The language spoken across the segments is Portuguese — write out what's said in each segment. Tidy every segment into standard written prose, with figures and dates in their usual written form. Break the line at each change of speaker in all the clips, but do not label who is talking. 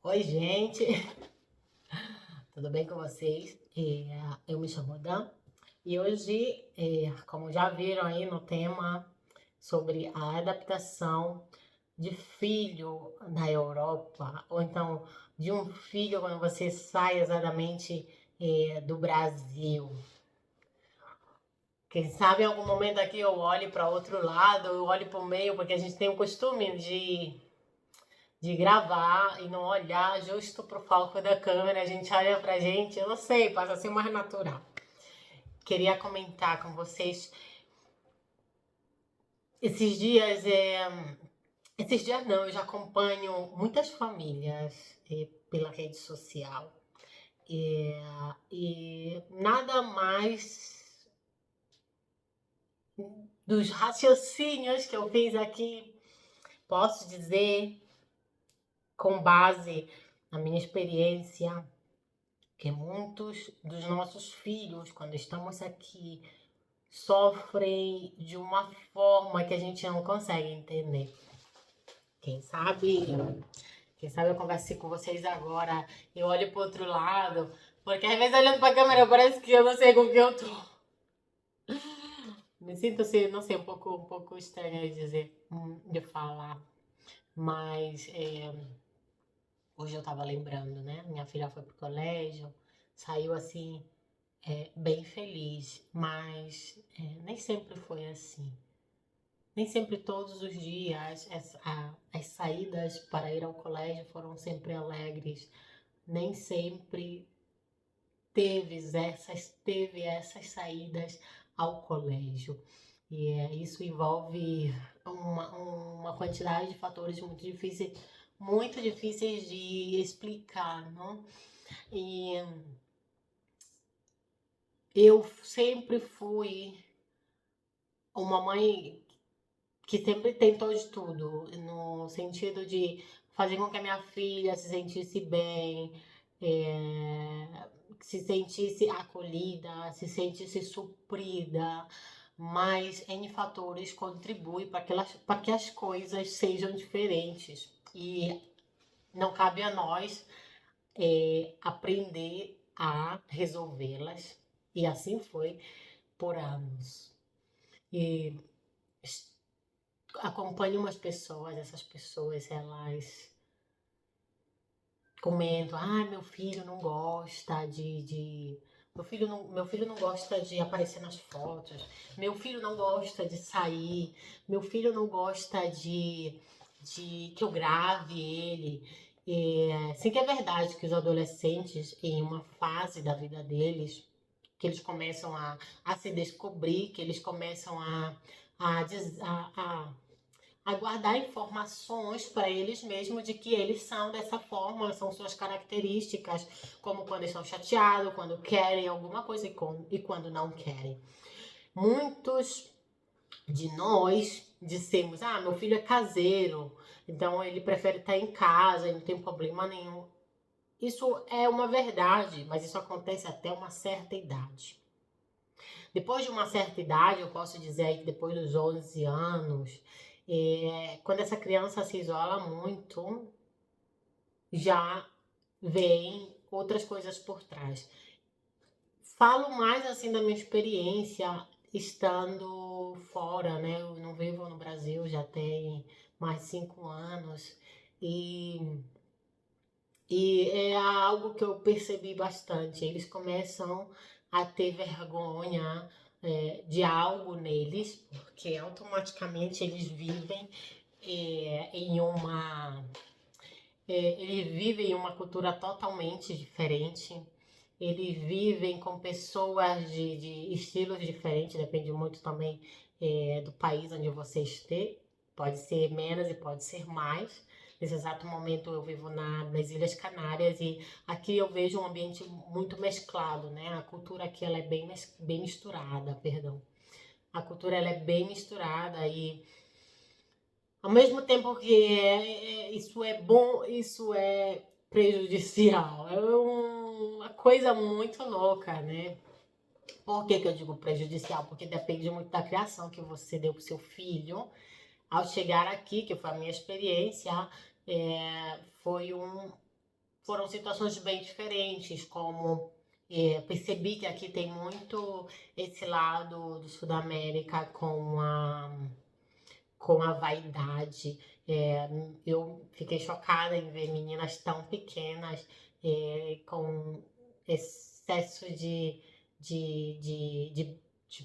Oi, gente, tudo bem com vocês? Eu me chamo Dan e hoje, como já viram aí no tema sobre a adaptação de filho na Europa, ou então de um filho quando você sai exatamente do Brasil. Quem sabe em algum momento aqui eu olhe para outro lado, eu olhe para o meio, porque a gente tem o costume de gravar e não olhar justo pro foco da câmera, a gente olha pra gente, eu não sei, passa a ser mais natural. Queria comentar com vocês esses dias, esses dias não, eu já acompanho muitas famílias pela rede social e nada mais dos raciocínios que eu fiz aqui, posso dizer com base na minha experiência que muitos dos nossos filhos, quando estamos aqui, sofrem de uma forma que a gente não consegue entender. Quem sabe, quem sabe eu converse com vocês agora, eu olho pro outro lado, porque às vezes olhando pra câmera parece que eu não sei com quem eu tô. Me sinto assim, não sei, um pouco estranha de dizer, de falar. Mas hoje eu tava lembrando, né? Minha filha foi pro colégio, saiu assim bem feliz, mas nem sempre foi assim. Nem sempre todos os dias as saídas para ir ao colégio foram sempre alegres. Nem sempre teve essas saídas ao colégio. E isso envolve uma quantidade de fatores muito difíceis de explicar, não? E eu sempre fui uma mãe que sempre tentou de tudo, no sentido de fazer com que a minha filha se sentisse bem, se sentisse acolhida, se sentisse suprida, mas N fatores contribuem para que as coisas sejam diferentes. E não cabe a nós aprender a resolvê-las. E assim foi por anos. E acompanho umas pessoas, essas pessoas, elas comentam, meu filho não gosta meu filho não gosta de aparecer nas fotos, meu filho não gosta de sair, meu filho não gosta de que eu grave ele. Sim que é verdade que os adolescentes, em uma fase da vida deles, que eles começam a se descobrir, que eles começam a guardar informações para eles mesmos de que eles são dessa forma, são suas características, como quando estão chateados, quando querem alguma coisa e quando não querem. Muitos de nós dissemos, meu filho é caseiro, então ele prefere estar em casa, não tem problema nenhum. Isso é uma verdade, mas isso acontece até uma certa idade. Depois de uma certa idade, eu posso dizer aí que depois dos 11 anos, quando essa criança se isola muito, já vem outras coisas por trás. Falo mais assim da minha experiência estando fora, né? Eu não vivo no Brasil já tem mais de 5 anos e é algo que eu percebi bastante. Eles começam a ter vergonha de algo neles, porque automaticamente em uma. Eles vivem em uma cultura totalmente diferente. Eles vivem com pessoas de estilos diferentes, depende muito também do país onde você esteja. Pode ser menos e pode ser mais. Nesse exato momento eu vivo nas Ilhas Canárias e aqui eu vejo um ambiente muito mesclado, né? A cultura aqui ela é bem misturada, perdão. A cultura ela é bem misturada e ao mesmo tempo que isso é bom, isso é prejudicial. É uma coisa muito louca, né? Por que eu digo prejudicial? Porque depende muito da criação que você deu pro seu filho. Ao chegar aqui, que foi a minha experiência, foi foram situações bem diferentes, como percebi que aqui tem muito esse lado do Sudamérica com a vaidade. É, eu fiquei chocada em ver meninas tão pequenas com excesso de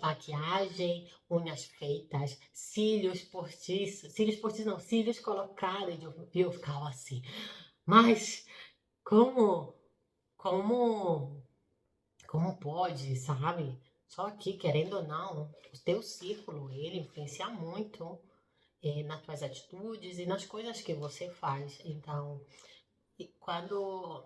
maquiagem, unhas feitas, cílios postiços não, cílios colocados, e eu ficava assim. Mas como, como, como pode, sabe? Só que, querendo ou não, o teu círculo, ele influencia muito nas tuas atitudes e nas coisas que você faz. Então, quando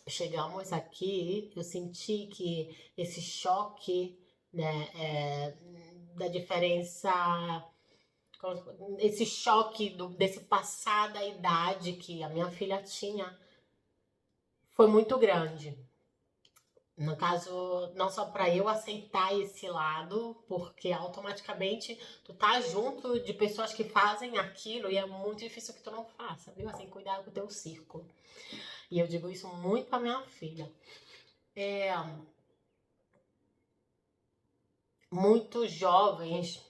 chegamos aqui, eu senti que esse choque, né, da diferença, esse choque desse passar da idade que a minha filha tinha, foi muito grande. No caso, não só para eu aceitar esse lado, porque automaticamente tu tá junto de pessoas que fazem aquilo e é muito difícil que tu não faça, viu? Assim, cuidar com o teu círculo. E eu digo isso muito pra minha filha. É, muitos jovens,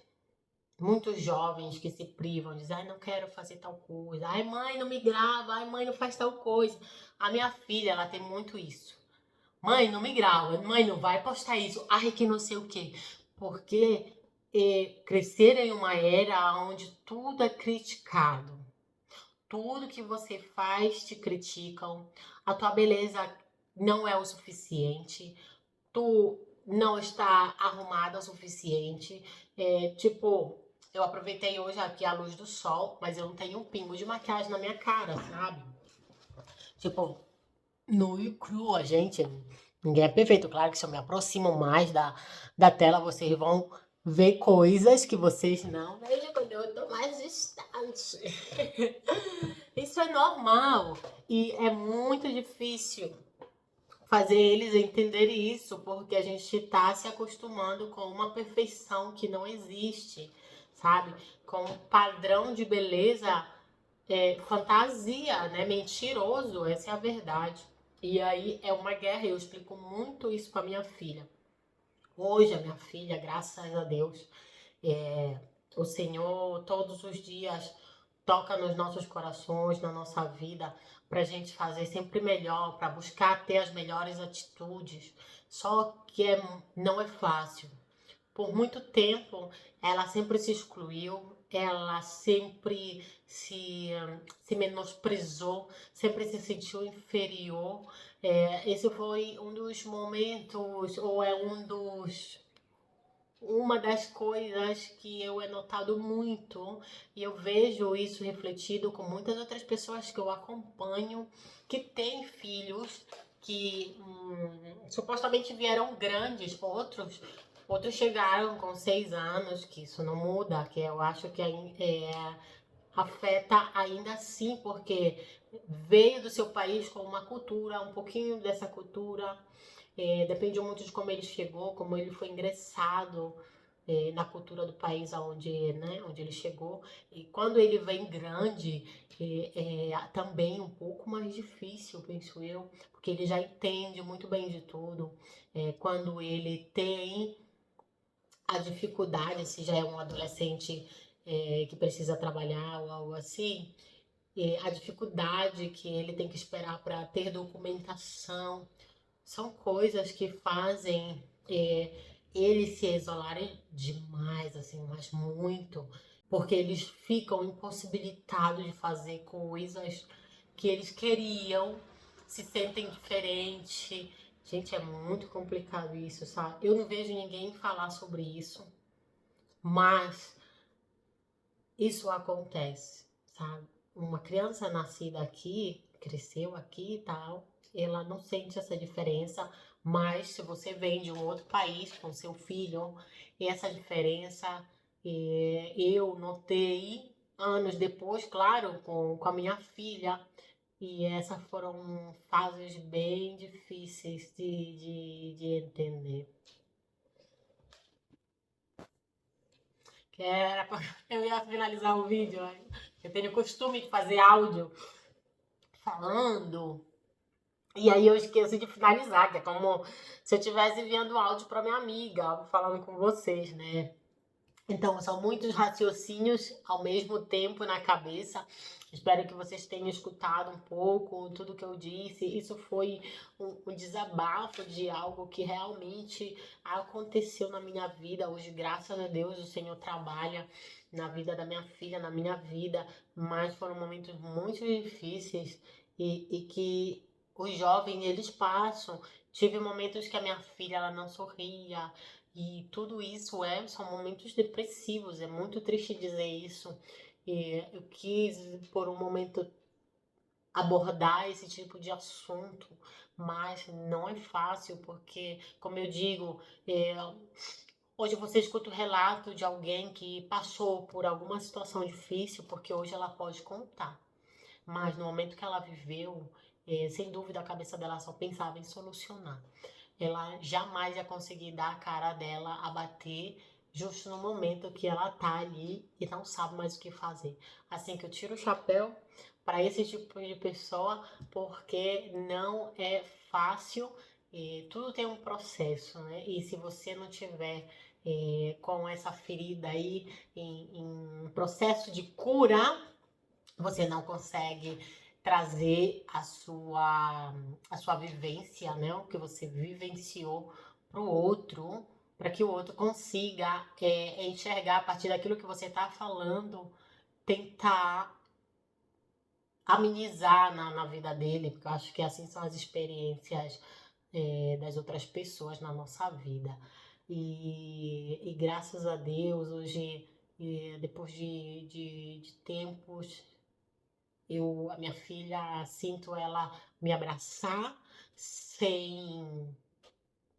muitos jovens que se privam, dizem, ai, não quero fazer tal coisa, ai, mãe, não me grava, ai, mãe, não faz tal coisa. A minha filha, ela tem muito isso. Mãe, não me grava. Mãe, não vai postar isso. Ai, que não sei o quê. Porque crescer em uma era onde tudo é criticado. Tudo que você faz te criticam. A tua beleza não é o suficiente. Tu não está arrumada o suficiente. Tipo, eu aproveitei hoje aqui a luz do sol, mas eu não tenho um pingo de maquiagem na minha cara, sabe? Tipo, nu e crua, gente. Ninguém é perfeito. Claro que se eu me aproximo mais da tela, vocês vão ver coisas que vocês não veem quando eu tô mais distante. Isso é normal. E é muito difícil fazer eles entenderem isso, porque a gente tá se acostumando com uma perfeição que não existe, sabe? Com um padrão de beleza fantasia, né? Mentiroso, essa é a verdade. E aí é uma guerra, eu explico muito isso para minha filha. Hoje a minha filha, graças a Deus, o Senhor todos os dias toca nos nossos corações, na nossa vida, para a gente fazer sempre melhor, para buscar ter as melhores atitudes. Só que não é fácil. Por muito tempo, ela sempre se excluiu, ela sempre se menosprezou, sempre se sentiu inferior. Esse foi um dos momentos, ou é uma das coisas que eu he notado muito, e eu vejo isso refletido com muitas outras pessoas que eu acompanho, que têm filhos, que supostamente vieram grandes, outros chegaram com 6 anos, que isso não muda, que eu acho que afeta ainda assim, porque veio do seu país com uma cultura, um pouquinho dessa cultura, depende muito de como ele chegou, como ele foi ingressado na cultura do país onde ele chegou. E quando ele vem grande, também um pouco mais difícil, penso eu, porque ele já entende muito bem de tudo. Quando ele tem a dificuldade, se já é um adolescente que precisa trabalhar ou algo assim, a dificuldade que ele tem que esperar para ter documentação, são coisas que fazem eles se isolarem demais, assim, mas muito, porque eles ficam impossibilitados de fazer coisas que eles queriam, se sentem diferente. Gente, é muito complicado isso, sabe? Eu não vejo ninguém falar sobre isso, mas isso acontece, sabe? Uma criança nascida aqui, cresceu aqui e tal, ela não sente essa diferença, mas se você vem de um outro país com seu filho, essa diferença eu notei anos depois, claro, com a minha filha, e essas foram fases bem difíceis de entender. Que era pra... Eu ia finalizar o vídeo, eu tenho costume de fazer áudio falando, E aí eu esqueço de finalizar, que é como se eu estivesse enviando áudio para minha amiga, falando com vocês, né? Então, são muitos raciocínios ao mesmo tempo na cabeça. Espero que vocês tenham escutado um pouco tudo que eu disse. Isso foi um desabafo de algo que realmente aconteceu na minha vida. Hoje, graças a Deus, o Senhor trabalha na vida da minha filha, na minha vida, mas foram momentos muito difíceis e que os jovens, eles passam. Tive momentos que a minha filha, ela não sorria, e tudo isso são momentos depressivos, é muito triste dizer isso. E eu quis, por um momento, abordar esse tipo de assunto, mas não é fácil, porque, como eu digo, hoje você escuta o relato de alguém que passou por alguma situação difícil, porque hoje ela pode contar. Mas no momento que ela viveu, sem dúvida a cabeça dela só pensava em solucionar. Ela jamais ia conseguir dar a cara dela a bater justo no momento que ela tá ali e não sabe mais o que fazer. Assim que eu tiro o chapéu para esse tipo de pessoa, porque não é fácil, tudo tem um processo, né? E se você não tiver com essa ferida aí em processo de cura, você não consegue trazer a sua vivência, né? O que você vivenciou para o outro, para que o outro consiga enxergar a partir daquilo que você está falando, tentar amenizar na vida dele, porque eu acho que assim são as experiências das outras pessoas na nossa vida. E graças a Deus, hoje, depois de tempos, a minha filha, sinto ela me abraçar sem,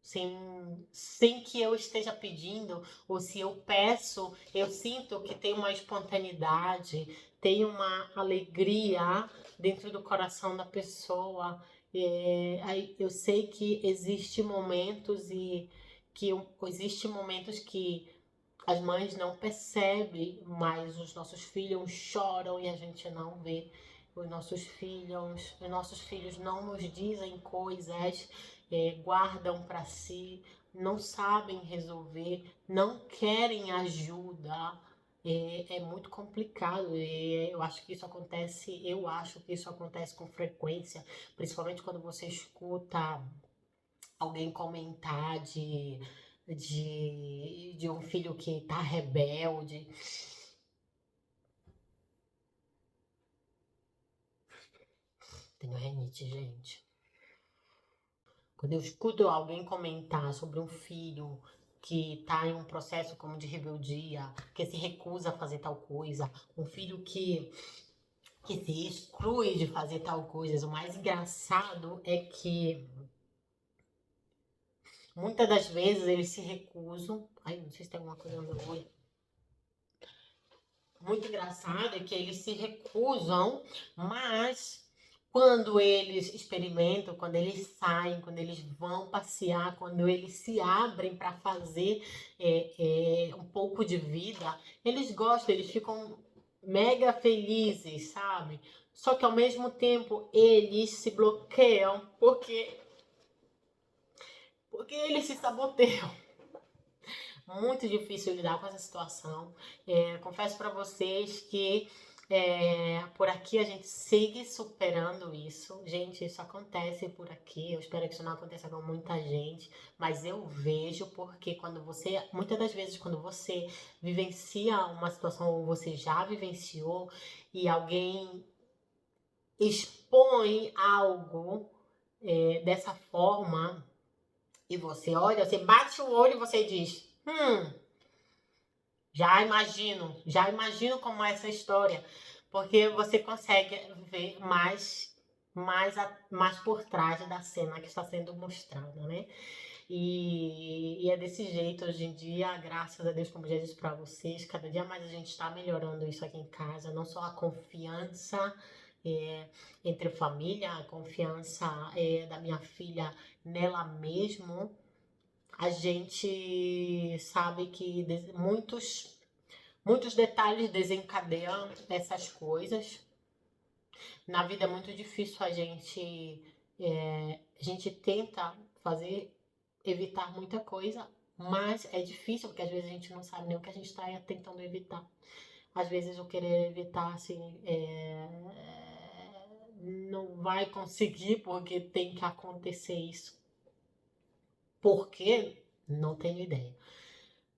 sem que eu esteja pedindo, ou se eu peço, eu sinto que tem uma espontaneidade, tem uma alegria dentro do coração da pessoa. Aí eu sei que existe momentos existe momentos que as mães não percebem, mas os nossos filhos choram e a gente não vê. Os nossos filhos não nos dizem coisas, guardam para si, não sabem resolver, não querem ajuda. É muito complicado. Eu acho que isso acontece com frequência, principalmente quando você escuta alguém comentar de um filho que tá rebelde. Tenho renite, gente. Quando eu escuto alguém comentar sobre um filho que tá em um processo como de rebeldia, que se recusa a fazer tal coisa, um filho que se exclui de fazer tal coisa, o mais engraçado é que muitas das vezes eles se recusam. Ai, não sei se tem alguma coisa no meu olho. Muito engraçado é que eles se recusam, mas quando eles experimentam, quando eles saem, quando eles vão passear, quando eles se abrem para fazer um pouco de vida, eles gostam, eles ficam mega felizes, sabe? Só que ao mesmo tempo eles se bloqueiam porque eles se saboteiam. Muito difícil lidar com essa situação. Confesso para vocês que por aqui a gente segue superando isso. Gente, isso acontece por aqui. Eu espero que isso não aconteça com muita gente, mas eu vejo porque muitas das vezes, quando você vivencia uma situação ou você já vivenciou e alguém expõe algo dessa forma e você olha, você bate o olho e você diz: já imagino como é essa história, porque você consegue ver mais por trás da cena que está sendo mostrada, né? E é desse jeito hoje em dia, graças a Deus, como já disse para vocês, cada dia mais a gente está melhorando isso aqui em casa, não só a confiança é, entre família, a confiança da minha filha nela mesmo. A gente sabe que muitos detalhes desencadeiam essas coisas. Na vida é muito difícil a gente A gente tenta evitar muita coisa, mas é difícil, porque às vezes a gente não sabe nem o que a gente está tentando evitar. Às vezes o querer evitar, assim, não vai conseguir, porque tem que acontecer isso. Por quê? Não tenho ideia.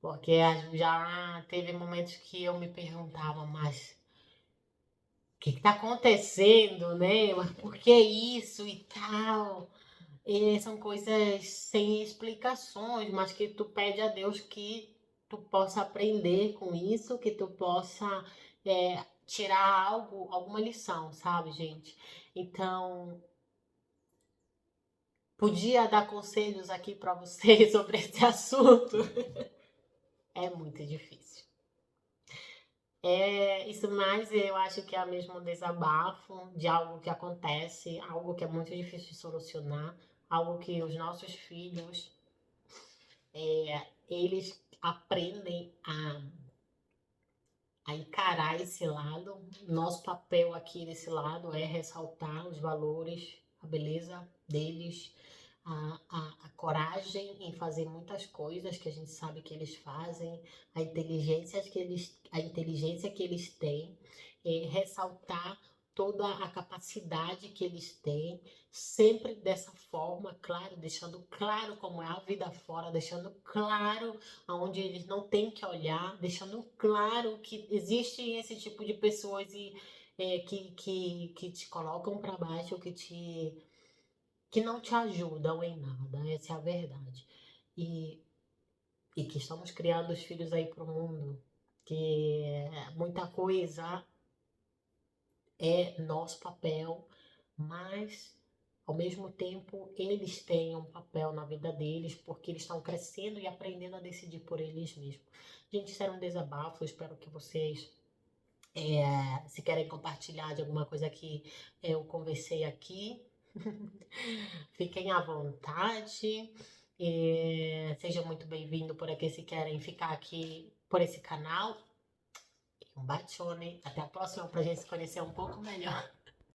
Porque já teve momentos que eu me perguntava, mas o que está acontecendo, né? Mas por que isso e tal? E são coisas sem explicações, mas que tu pede a Deus que tu possa aprender com isso, que tu possa tirar alguma lição, sabe, gente? Então, podia dar conselhos aqui para vocês sobre esse assunto. É muito difícil. Isso mais eu acho que é mesmo um desabafo de algo que acontece, algo que é muito difícil de solucionar, algo que os nossos filhos, eles aprendem a encarar esse lado. Nosso papel aqui nesse lado é ressaltar os valores, a beleza deles, a coragem em fazer muitas coisas que a gente sabe que eles fazem, a inteligência que eles têm, ressaltar toda a capacidade que eles têm, sempre dessa forma, claro, deixando claro como é a vida fora, deixando claro aonde eles não têm que olhar, deixando claro que existem esse tipo de pessoas que te colocam para baixo, que não te ajudam em nada, essa é a verdade. E, e que estamos criando os filhos aí para o mundo, que muita coisa é nosso papel, mas ao mesmo tempo eles têm um papel na vida deles, porque eles estão crescendo e aprendendo a decidir por eles mesmos. Gente, isso era um desabafo, espero que vocês, se querem compartilhar de alguma coisa que eu conversei aqui, fiquem à vontade. Sejam muito bem-vindos por aqui se querem ficar aqui por esse canal. Um bacione, até a próxima para a gente se conhecer um pouco melhor.